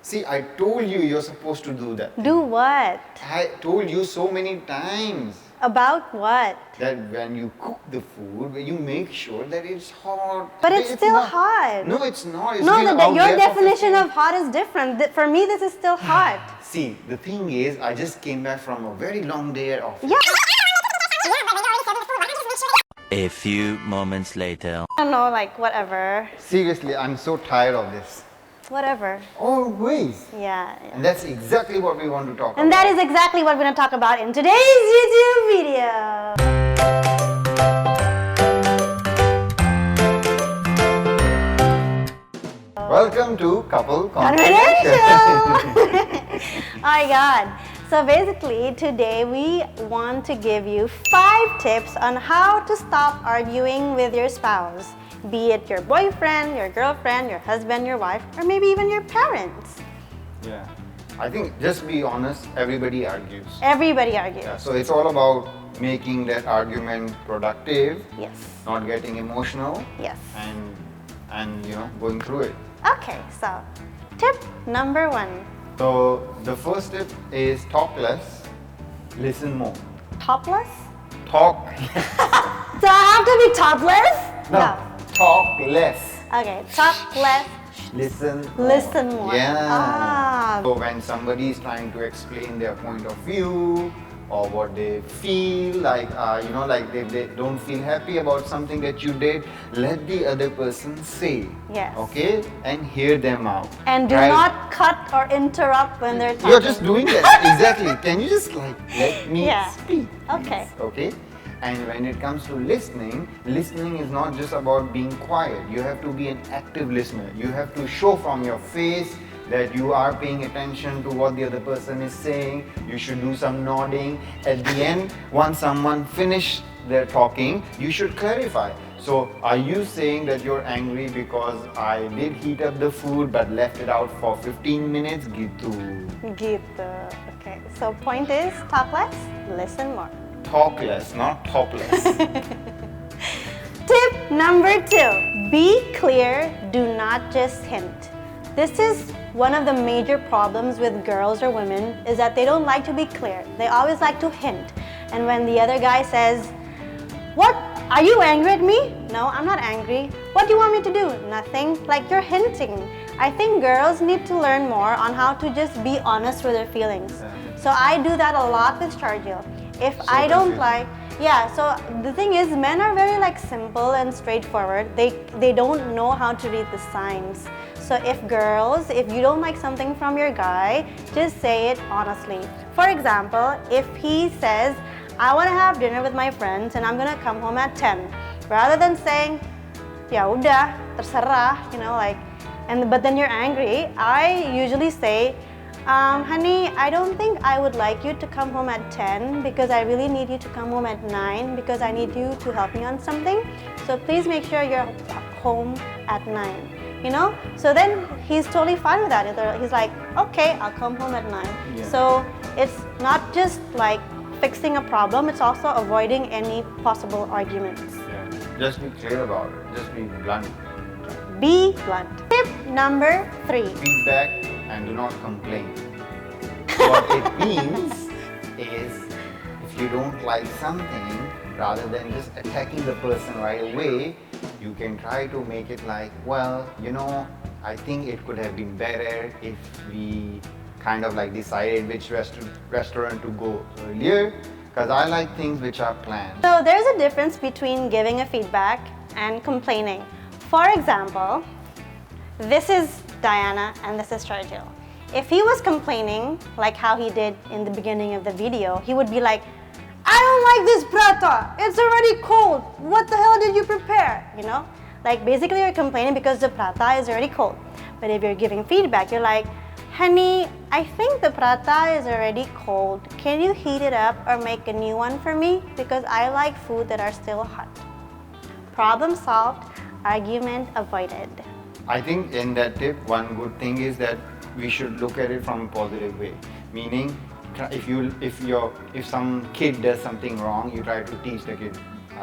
See, I told you you're supposed to do that. Do what? I told you so many times About what? that when you cook the food, you make sure that it's hot. But it's still not, hot. No, it's not. It's No, been out your there for definition 15 of hot is different. For me, this is still hot. See, the thing is, I just came back from a very long day at office. Yeah. A few moments later. I don't know, like whatever. Seriously, I'm so tired of this. Whatever. Always. Yeah. And that's exactly what we want to talk about. And that is exactly what we're going to talk about in today's YouTube video. Welcome to Couple Conversation. Conversation. Oh my God. So basically, today we want to give you 5 tips on how to stop arguing with your spouse. Be it your boyfriend, your girlfriend, your husband, your wife, or maybe even your parents. Yeah. I think, just be honest, everybody argues. Everybody argues. Yeah, so it's all about making that argument productive, Yes. not getting emotional, Yes. and going through it. Okay, so tip number 1. So the first tip is talk less, listen more. Topless? Talk So I have to be topless? talk less, Okay, talk less, listen listen more. Yeah. Ah. So when somebody is trying to explain their point of view or what they feel, like they don't feel happy about something that you did, let the other person say. Yes. Okay, and hear them out. And do right? not cut or interrupt when they're talking. You're just doing that. Exactly. Can you just let me Yeah. speak? Okay. please? Okay. And when it comes to listening is not just about being quiet. You have to be an active listener. You have to show from your face that you are paying attention to what the other person is saying. You should do some nodding. At the end, once someone finished their talking, you should clarify. So, are you saying that you're angry because I did heat up the food but left it out for 15 minutes? Gitu. Gitu. Okay, so point is, talk less, listen more. Talk less, not topless. Tip number 2, be clear, do not just hint. This is one of the major problems with girls or women, is that they don't like to be clear. They always like to hint. And when the other guy says, "What? Are you angry at me?" "No, I'm not angry." "What do you want me to do?" "Nothing." Like, you're hinting. I think girls need to learn more on how to just be honest with their feelings. So I do that a lot with Chargil. If I don't like, so the thing is, men are very simple and straightforward. They don't know how to read the signs. So if you don't like something from your guy, just say it honestly. For example, if he says, "I want to have dinner with my friends and I'm gonna come home at 10. Rather than saying, "Ya udah, terserah," but then you're angry, I usually say, "Honey, I don't think I would like you to come home at 10 because I really need you to come home at 9 because I need you to help me on something. So please make sure you're home at 9. So then he's totally fine with that. He's like, "Okay, I'll come home at 9. Yeah. So it's not just fixing a problem, it's also avoiding any possible arguments. Yeah. Just be clear about it. Just be blunt. Be blunt. Tip number 3. Feedback and do not complain. What it means is, if you don't like something, rather than just attacking the person right away, you can try to make it like, "Well, I think it could have been better if we kind of decided which restaurant to go earlier, because I like things which are planned." So there's a difference between giving a feedback and complaining. For example, this is Diana and this is Chargil. If he was complaining, like how he did in the beginning of the video, he would be like, "I don't like this prata. It's already cold. What the hell did you prepare?" Basically you're complaining because the prata is already cold. But if you're giving feedback, you're like, "Honey, I think the prata is already cold. Can you heat it up or make a new one for me? Because I like food that are still hot." Problem solved, argument avoided. I think in that tip, one good thing is that we should look at it from a positive way. Meaning, if some kid does something wrong, you try to teach the kid,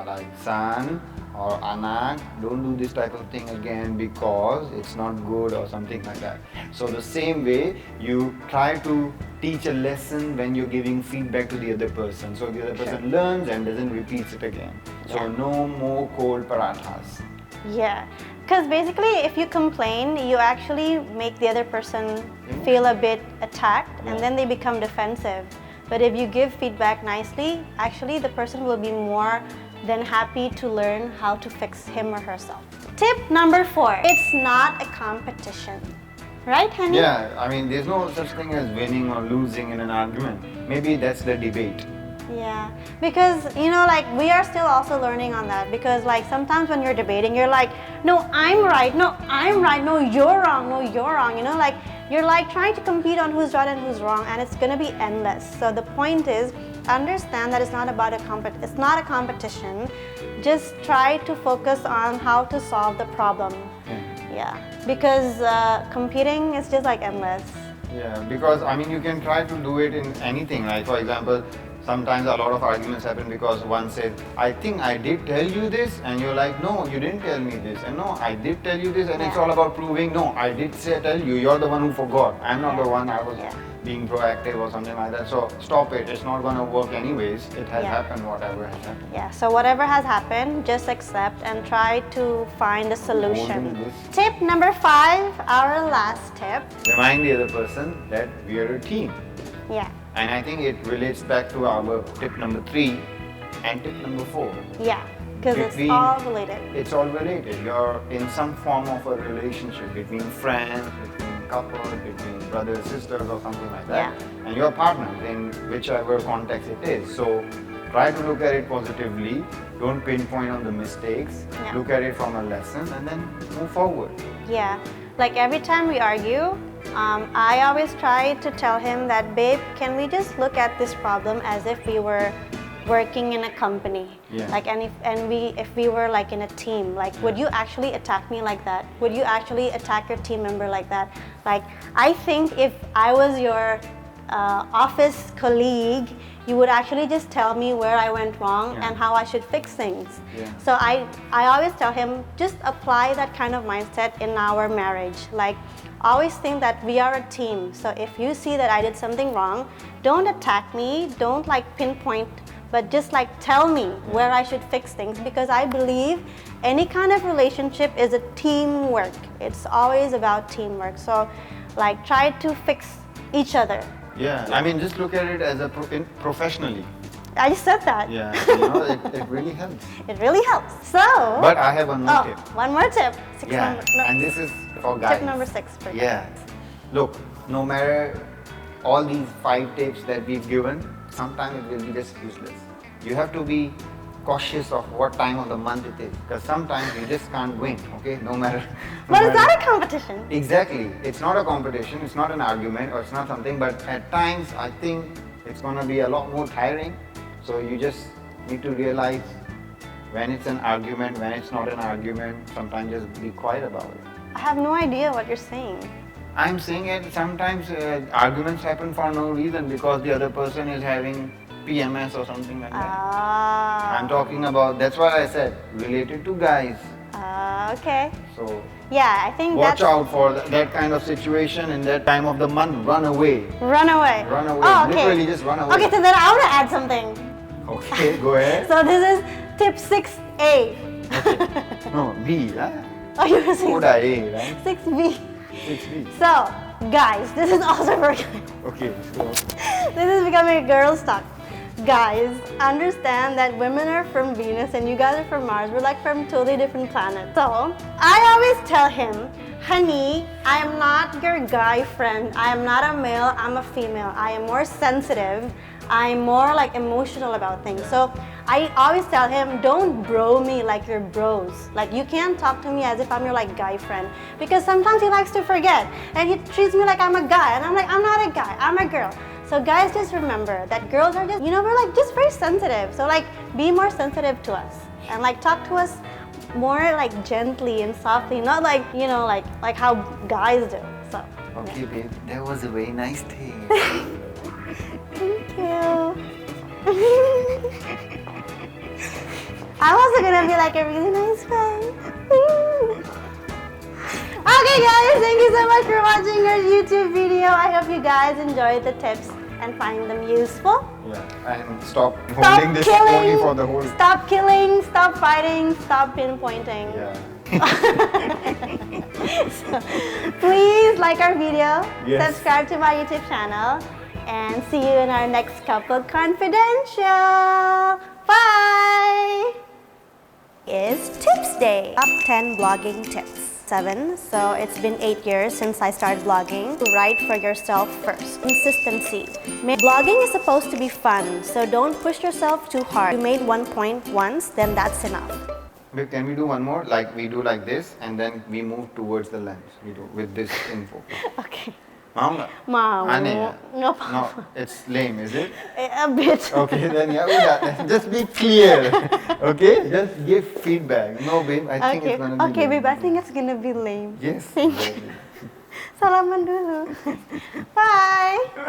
like, "Son or anak, don't do this type of thing again because it's not good or something like that. So the same way you try to teach a lesson when you're giving feedback to the other person. So the other person learns and doesn't repeat it again. So no more cold parathas. Yeah, because basically if you complain, you actually make the other person feel a bit attacked and then they become defensive. But if you give feedback nicely, actually the person will be more than happy to learn how to fix him or herself. Tip number 4, it's not a competition. Right, honey? Yeah, I mean, there's no such thing as winning or losing in an argument. Maybe that's the debate. Yeah, because like we are still also learning on that, because like sometimes when you're debating, you're like, no, I'm right, no, I'm right, no, you're wrong, no, you're wrong, like you're like trying to compete on who's right and who's wrong, and it's gonna be endless. So the point is, understand that it's not about it's not a competition. Just try to focus on how to solve the problem. Yeah, because competing is just like endless. Yeah, because I mean, you can try to do it in anything. Like for example, sometimes a lot of arguments happen because one says, I think I did tell you this, and you're like, no, you didn't tell me this, and no, I did tell you this, and it's all about proving, no, I did tell you, you're the one who forgot. I'm not the one, I was being proactive or something like that. So stop it, it's not going to work anyways. It has happened, whatever has happened. Yeah, so whatever has happened, just accept and try to find a solution. Tip number 5, our last tip. Remind the other person that we are a team. Yeah. And I think it relates back to our tip number 3 and tip number 4. Yeah, because it's all related. It's all related. You're in some form of a relationship between friends, between couples, between brothers, sisters or something like that. Yeah. And you're partners in whichever context it is. So try to look at it positively. Don't pinpoint on the mistakes. Yeah. Look at it from a lesson and then move forward. Yeah, like every time we argue, I always try to tell him that, babe, can we just look at this problem as if we were working in a company? Yeah. Like, if we were like in a team, like, would you actually attack me like that? Would you actually attack your team member like that? Like, I think if I was your office colleague, you would actually just tell me where I went wrong and how I should fix things. Yeah. So I always tell him, just apply that kind of mindset in our marriage. Like, always think that we are a team. So if you see that I did something wrong, don't attack me, don't like pinpoint, but just like tell me where I should fix things, because I believe any kind of relationship is a teamwork. It's always about teamwork. So like try to fix each other. Yeah, I mean, just look at it as professionally. I just said that. Yeah, it really helps. It really helps. So. But I have one more tip. One more tip. And this is for guys. Tip number 6 for guys. Yeah. Look, no matter all these 5 tips that we've given, sometimes it will be just useless. You have to be cautious of what time of the month it is, because sometimes you just can't win, okay? No matter. But it's not a competition. Exactly. It's not a competition, it's not an argument, or it's not something, but at times I think it's going to be a lot more tiring. So you just need to realize when it's an argument, when it's not an argument, sometimes just be quiet about it. I have no idea what you're saying. I'm saying it, sometimes arguments happen for no reason because the other person is having PMS or something like that. I'm talking about, that's what I said, related to guys. Okay. So yeah, I think watch out for that kind of situation in that time of the month. Run away. Run away. Run away. Oh, okay. Literally just run away. Okay, so then I want to add something. Okay, go ahead. So this is tip 6A. Okay. No, B. Huh? Oh, you were saying A, right? 6B. 6B. So, guys, this is also for guys. Okay, so. This is becoming a girl's talk. Guys, understand that women are from Venus and you guys are from Mars. We're like from totally different planets. So, I always tell him, honey, I am not your guy friend. I am not a male, I'm a female. I am more sensitive. I'm more like emotional about things. So, I always tell him, don't bro me like you're bros. Like, you can't talk to me as if I'm your like guy friend. Because sometimes he likes to forget. And he treats me like I'm a guy. And I'm like, I'm not a guy, I'm a girl. So guys, just remember that girls are just, we're like just very sensitive. So like, be more sensitive to us. And like, talk to us more like gently and softly. Not like, like how guys do. So. Okay, babe, that was a very nice thing. Thank you. I'm also gonna be like a really nice friend. Okay guys, thank you so much for watching our YouTube video. I hope you guys enjoyed the tips and find them useful. Yeah, and stop holding this pony for the whole... Stop killing, stop fighting, stop pinpointing. Yeah. So, please like our video, Yes. subscribe to my YouTube channel, and see you in our next Couple Confidential. Bye! Is Tips Day. Top 10 blogging tips. 7. So it's been 8 years since I started blogging. Write for yourself first. Consistency. Blogging is supposed to be fun, so don't push yourself too hard. You made one point once, then that's enough. Babe, can we do one more? Like we do like this and then we move towards the lens. We do with this info. Okay. Mom? Mom. Ane, No. no, it's lame, is it? A bit. Okay, then yeah, udah. Just be clear. Okay? Just give feedback. No, babe, I think it's gonna be Okay, lame. babe, I think it's gonna be lame. Yes. Thank you. Salaman dulu. Bye.